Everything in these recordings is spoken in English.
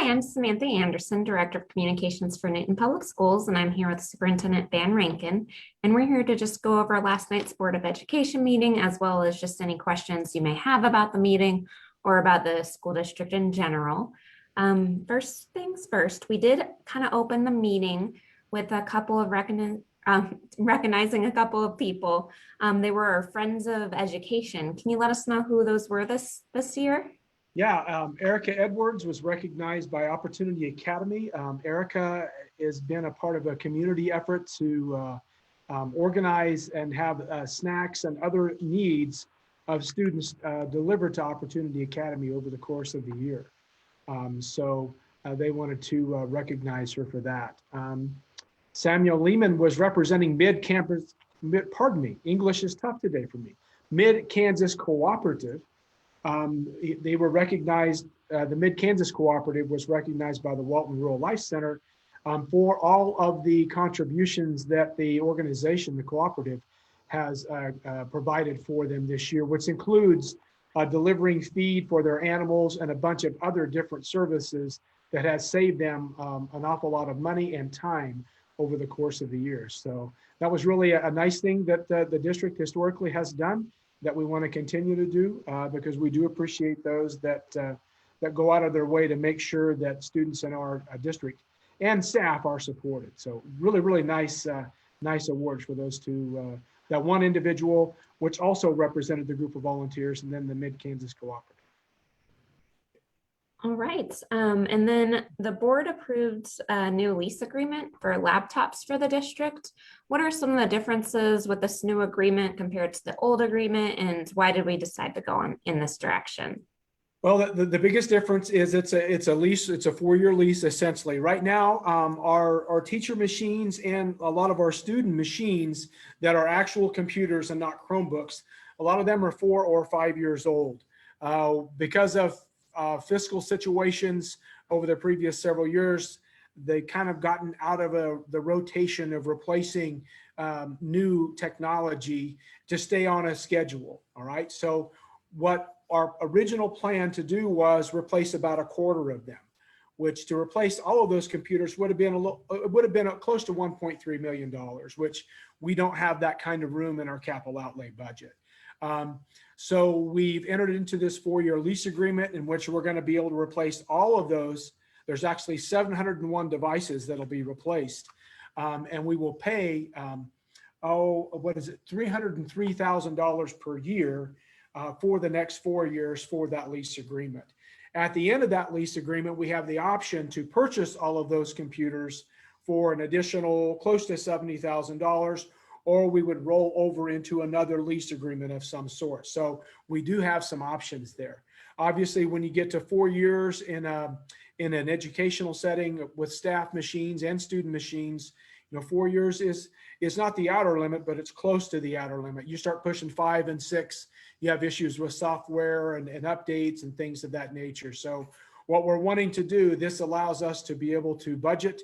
Hi, I'm Samantha Anderson, Director of Communications for Newton Public Schools, and I'm here with Superintendent Van Rankin. And we're here to just go over last night's Board of Education meeting, as well as just any questions you may have about the meeting or about the school district in general. First things first, we did kind of open the meeting with a couple of recognizing a couple of people. They were our Friends of Education. Can you let us know who those were this year? Yeah, Erica Edwards was recognized by Opportunity Academy. Erica has been a part of a community effort to organize and have snacks and other needs of students delivered to Opportunity Academy over the course of the year. So they wanted to recognize her for that. Samuel Lehman was representing Mid-Kansas, English is tough today for me, Mid-Kansas Cooperative. They were recognized, the Mid-Kansas Cooperative was recognized by the Walton Rural Life Center for all of the contributions that the organization, the cooperative, has provided for them this year, which includes delivering feed for their animals and a bunch of other different services that has saved them an awful lot of money and time over the course of the year. So that was really a nice thing that the district historically has done, that we want to continue to do because we do appreciate those that go out of their way to make sure that students in our district and staff are supported. So really nice awards for those two, that one individual, which also represented the group of volunteers, and then the Mid-Kansas Cooperative. All right, and then the board approved a new lease agreement for laptops for the district. What are some of the differences with this new agreement compared to the old agreement, and why did we decide to go in this direction? Well, the biggest difference is it's a lease. It's a 4-year lease essentially. Right now, our teacher machines and a lot of our student machines that are actual computers and not Chromebooks, a lot of them are 4 or 5 years old. Because of fiscal situations over the previous several years, they kind of gotten out of the rotation of replacing new technology to stay on a schedule. All right. So what our original plan to do was replace about a quarter of them, which to replace all of those computers would have been close to $1.3 million, which we don't have that kind of room in our capital outlay budget. So we've entered into this 4-year lease agreement in which we're going to be able to replace all of those. There's actually 701 devices that'll be replaced. And we will pay, $303,000 per year for the next 4 years for that lease agreement. At the end of that lease agreement, we have the option to purchase all of those computers for an additional close to $70,000, or we would roll over into another lease agreement of some sort. So we do have some options there. Obviously, when you get to 4 years in an educational setting with staff machines and student machines, 4 years is not the outer limit, but it's close to the outer limit. You start pushing 5 and 6, you have issues with software and updates and things of that nature. So what we're wanting to do, this allows us to be able to budget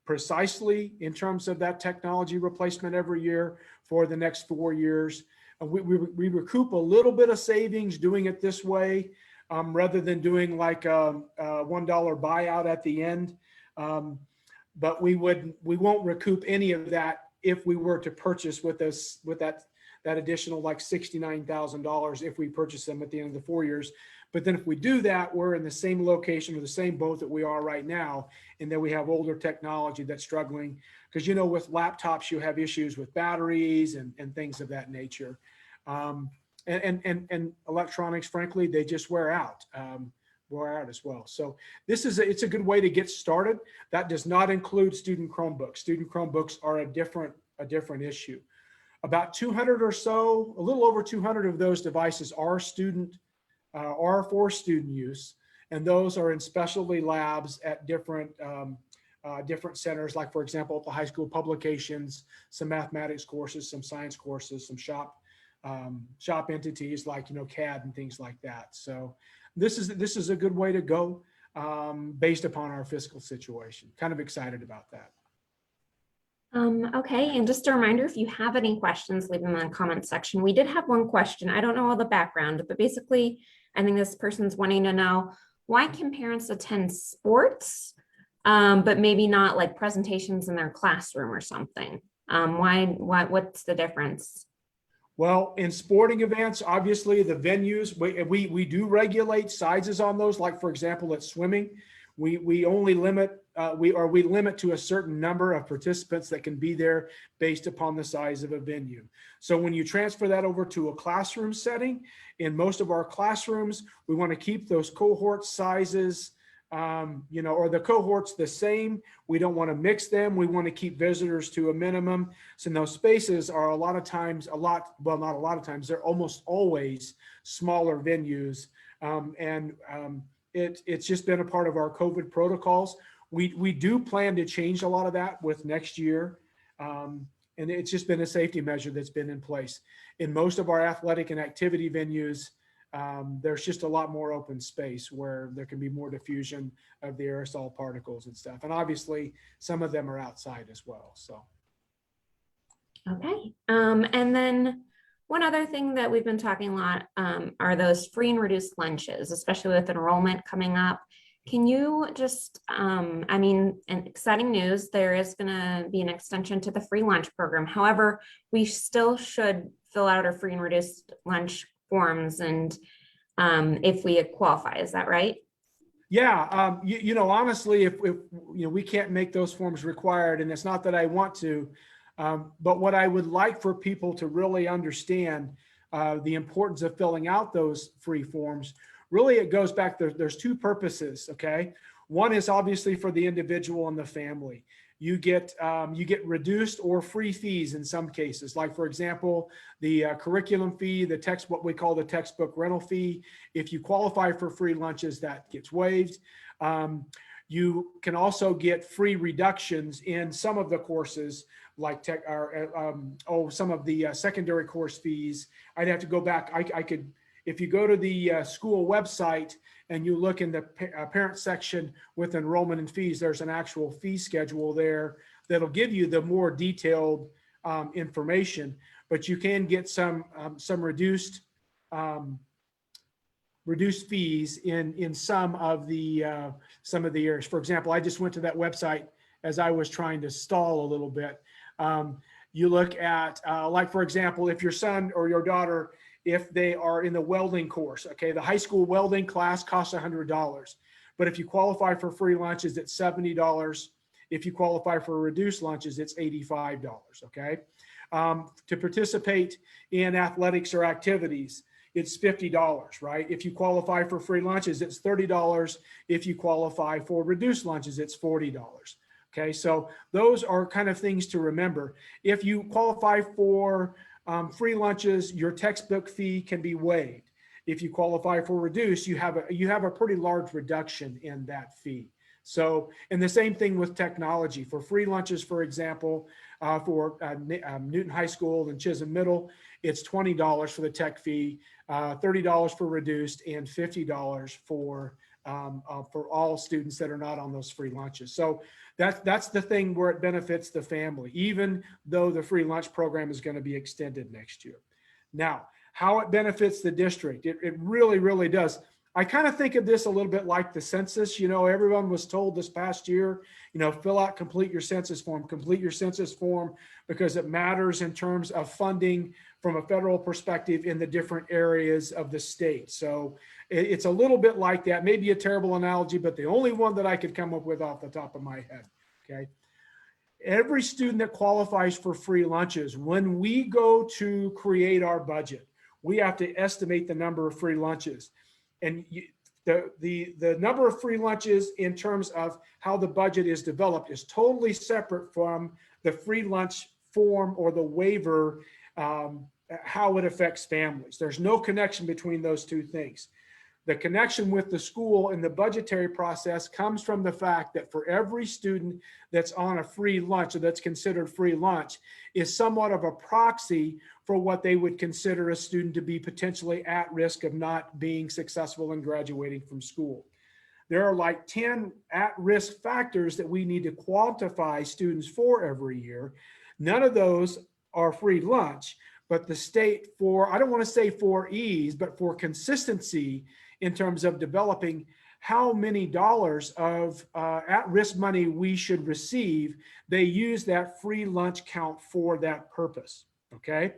precisely in terms of that technology replacement every year for the next 4 years. We recoup a little bit of savings doing it this way, rather than doing like a $1 buyout at the end. But we won't recoup any of that if we were to purchase with that additional like $69,000 if we purchase them at the end of the 4 years. But then if we do that, we're in the same location or the same boat that we are right now, and then we have older technology that's struggling. Because with laptops, you have issues with batteries and things of that nature. And electronics, frankly, they just wear out as well. So it's a good way to get started. That does not include student Chromebooks. Student Chromebooks are a different issue. About 200 or so, a little over 200 of those devices are for student use, and those are in specialty labs at different centers, like for example, at the high school publications, some mathematics courses, some science courses, some shop entities like CAD and things like that. So this is a good way to go based upon our fiscal situation. Kind of excited about that. Okay, and just a reminder, if you have any questions, leave them in the comment section. We did have one question. I don't know all the background, but basically, I think this person's wanting to know why can parents attend sports, but maybe not like presentations in their classroom or something? What's the difference? Well, in sporting events, obviously the venues, we do regulate sizes on those. Like for example, at swimming, we only limit, we limit to a certain number of participants that can be there based upon the size of a venue. So when you transfer that over to a classroom setting, in most of our classrooms, we want to keep those cohort sizes, or the cohorts the same. We don't want to mix them. We want to keep visitors to a minimum. So those spaces are a lot of times, not a lot of times, they're almost always smaller venues. It's just been a part of our COVID protocols. We do plan to change a lot of that with next year. And it's just been a safety measure that's been in place. In most of our athletic and activity venues, there's just a lot more open space where there can be more diffusion of the aerosol particles and stuff. And obviously some of them are outside as well. So. Okay. And then one other thing that we've been talking a lot are those free and reduced lunches, especially with enrollment coming up. Can you just, exciting news, there is going to be an extension to the free lunch program. However, we still should fill out our free and reduced lunch forms and if we qualify, is that right? Yeah, honestly, if we can't make those forms required, and it's not that I want to, but what I would like for people to really understand the importance of filling out those free forms. Really, it goes back, there's two purposes, okay? One is obviously for the individual and the family. You get reduced or free fees in some cases. Like for example, the curriculum fee, what we call the textbook rental fee. If you qualify for free lunches, that gets waived. You can also get free reductions in some of the courses, like some of the secondary course fees. I'd have to go back. I could, if you go to the school website and you look in the parent section with enrollment and fees, there's an actual fee schedule there that'll give you the more detailed information. But you can get some reduced fees in some of the areas. For example, I just went to that website as I was trying to stall a little bit. You look at like for example, if your son or your daughter, if they are in the welding course, okay, the high school welding class costs $100, but if you qualify for free lunches, it's $70. If you qualify for reduced lunches, it's $85, okay? To participate in athletics or activities, it's $50, right? If you qualify for free lunches, it's $30. If you qualify for reduced lunches, it's $40. Okay, so those are kind of things to remember. If you qualify for free lunches, your textbook fee can be waived. If you qualify for reduced, you have a pretty large reduction in that fee. So, and the same thing with technology. For free lunches, for example, for Newton High School and Chisholm Middle, it's $20 for the tech fee, $30 for reduced, and $50 for all students that are not on those free lunches. So that's the thing where it benefits the family, even though the free lunch program is going to be extended next year. Now, how it benefits the district, it really, really does. I kind of think of this a little bit like the census. Everyone was told this past year, complete your census form because it matters in terms of funding from a federal perspective in the different areas of the state. So it's a little bit like that, maybe a terrible analogy, but the only one that I could come up with off the top of my head, okay? Every student that qualifies for free lunches, when we go to create our budget, we have to estimate the number of free lunches. And the number of free lunches in terms of how the budget is developed is totally separate from the free lunch form or the waiver, how it affects families. There's no connection between those two things. The connection with the school and the budgetary process comes from the fact that for every student that's on a free lunch or that's considered free lunch is somewhat of a proxy for what they would consider a student to be potentially at risk of not being successful in graduating from school. There are like 10 at-risk factors that we need to quantify students for every year. None of those are free lunch, but the state, for, I don't want to say for ease, but for consistency in terms of developing how many dollars of at-risk money we should receive. They use that free lunch count for that purpose, okay?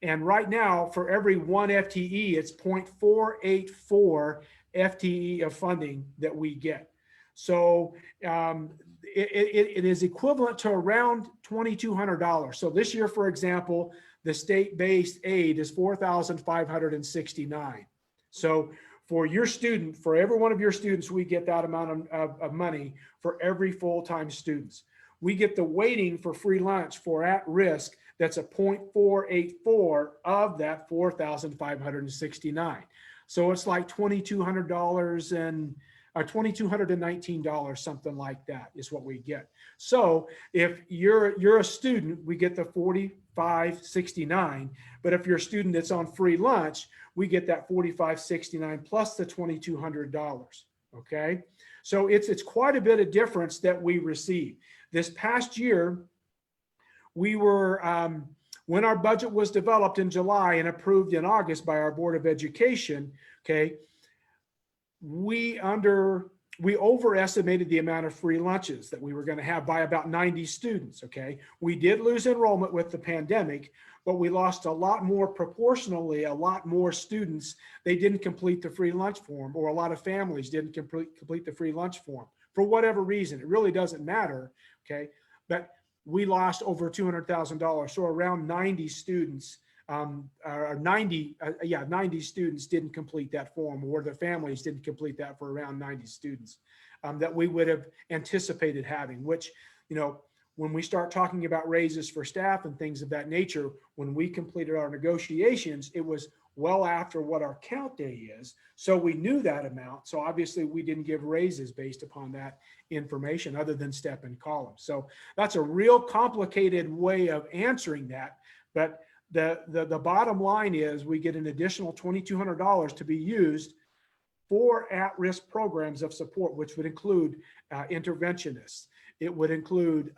And right now, for every one FTE, it's 0.484 FTE of funding that we get. So it is equivalent to around $2,200. So this year, for example, the state-based aid is $4,569. So for your student, for every one of your students, we get that amount of money for every full-time students. We get the weighting for free lunch for at-risk. That's a 0.484 of that 4,569. So it's like $2,200 and or $2,219, something like that is what we get. So if you're a student, we get the 4,569. But if you're a student that's on free lunch, we get that 4,569 plus the $2,200. Okay, so it's quite a bit of difference that we receive. This past year, we were when our budget was developed in July and approved in August by our Board of Education. Okay, we overestimated the amount of free lunches that we were going to have by about 90 students. Okay, we did lose enrollment with the pandemic, but we lost a lot more proportionally, a lot more students. They didn't complete the free lunch form, or a lot of families didn't complete the free lunch form for whatever reason. It really doesn't matter. Okay, but we lost over $200,000. So around 90 students, 90 students didn't complete that form, or their families didn't complete that for around 90 students that we would have anticipated having, which, you know, when we start talking about raises for staff and things of that nature, when we completed our negotiations, it was well after what our count day is. So we knew that amount. So obviously we didn't give raises based upon that information other than step and column. So that's a real complicated way of answering that. But the bottom line is we get an additional $2,200 to be used for at-risk programs of support, which would include interventionists. It would include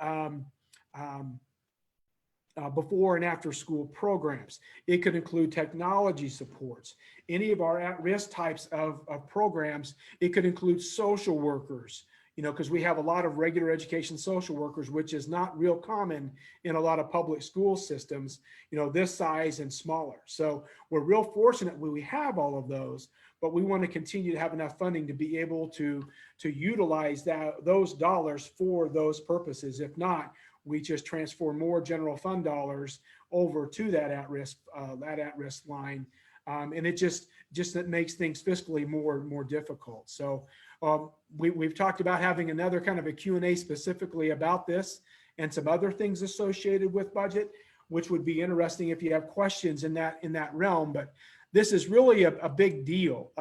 before and after school programs. It could include technology supports, any of our at-risk types of programs. It could include social workers, you know, because we have a lot of regular education social workers, which is not real common in a lot of public school systems, you know, this size and smaller. So we're real fortunate when we have all of those, but we want to continue to have enough funding to be able to utilize those dollars for those purposes. If not, we just transfer more general fund dollars over to that at-risk line. And it just that makes things fiscally more difficult. So we've talked about having another kind of a Q&A specifically about this and some other things associated with budget, which would be interesting if you have questions in that realm. But this is really a big deal.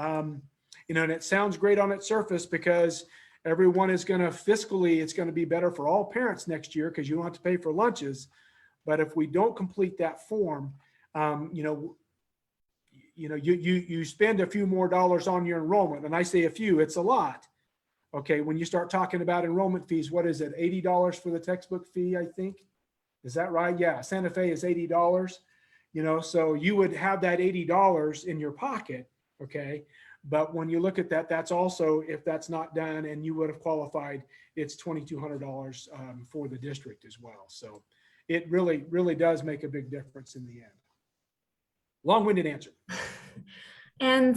You know, and it sounds great on its surface because everyone is going to fiscally, it's going to be better for all parents next year because you don't have to pay for lunches. But if we don't complete that form, you spend a few more dollars on your enrollment. And I say a few, it's a lot. Okay, when you start talking about enrollment fees, what is it? $80 for the textbook fee, I think. Is that right? Yeah, Santa Fe is $80. You know, so you would have that $80 in your pocket. Okay. But when you look at that, that's also, if that's not done and you would have qualified, it's $2,200 for the district as well. So it really does make a big difference in the end. Long-winded answer. And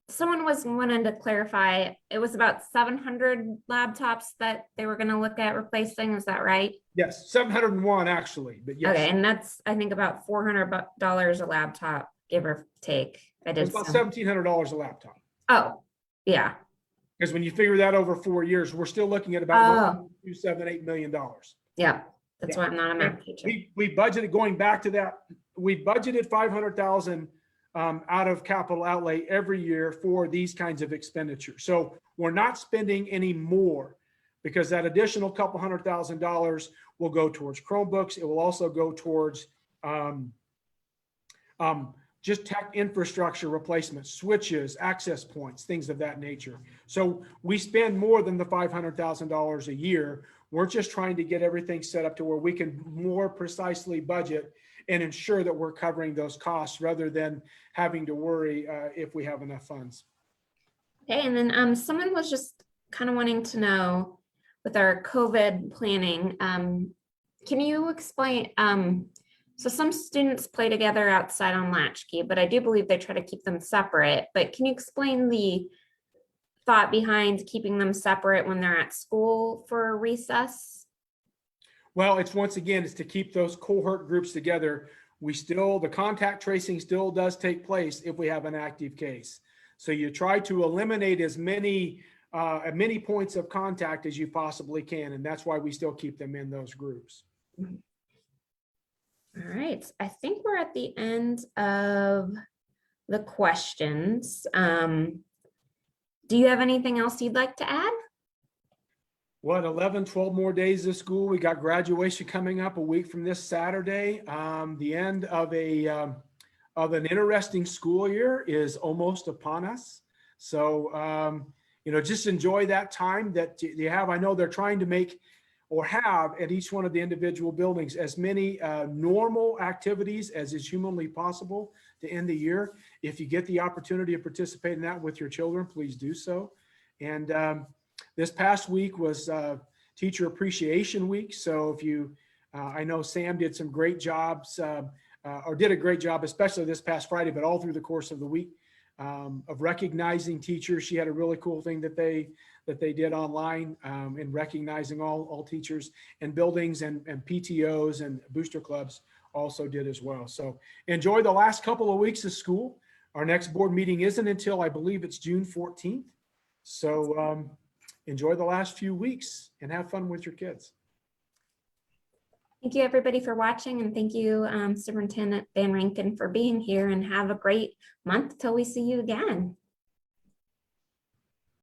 someone was wanting to clarify, it was about 700 laptops that they were going to look at replacing. Is that right? Yes, 701 actually, but yes. Okay, and that's, I think, about $400 a laptop, give or take. It's about $1,700 a laptop. Oh, yeah. Because when you figure that over 4 years, we're still looking at about $1.278 million. Yeah, that's why I'm not a math teacher. We budgeted, going back to that, we budgeted $500,000 out of capital outlay every year for these kinds of expenditures. So we're not spending any more because that additional couple $100,000 will go towards Chromebooks. It will also go towards just tech infrastructure replacement, switches, access points, things of that nature. So we spend more than the $500,000 a year. We're just trying to get everything set up to where we can more precisely budget and ensure that we're covering those costs rather than having to worry if we have enough funds. Okay, and then someone was just kind of wanting to know with our COVID planning, can you explain, so some students play together outside on Latchkey, but I do believe they try to keep them separate, but can you explain the thought behind keeping them separate when they're at school for recess? Well, it's once again, it's to keep those cohort groups together. The contact tracing still does take place if we have an active case. So you try to eliminate as many points of contact as you possibly can. And that's why we still keep them in those groups. All right, I think we're at the end of the questions. Do you have anything else you'd like to add? What, 11, 12 more days of school? We got graduation coming up a week from this Saturday. The end of an interesting school year is almost upon us. So, just enjoy that time that you have. I know they're trying to make or have at each one of the individual buildings as many normal activities as is humanly possible to end the year. If you get the opportunity to participate in that with your children, please do so. And this past week was Teacher Appreciation Week. So I know Sam did some great jobs or did a great job, especially this past Friday, but all through the course of the week of recognizing teachers. She had a really cool thing that they did online in recognizing all teachers, and buildings and PTOs and booster clubs also did as well. So enjoy the last couple of weeks of school. Our next board meeting isn't until, I believe it's June 14th. So enjoy the last few weeks and have fun with your kids. Thank you, everybody, for watching, and thank you, Superintendent Van Rankin, for being here, and have a great month till we see you again.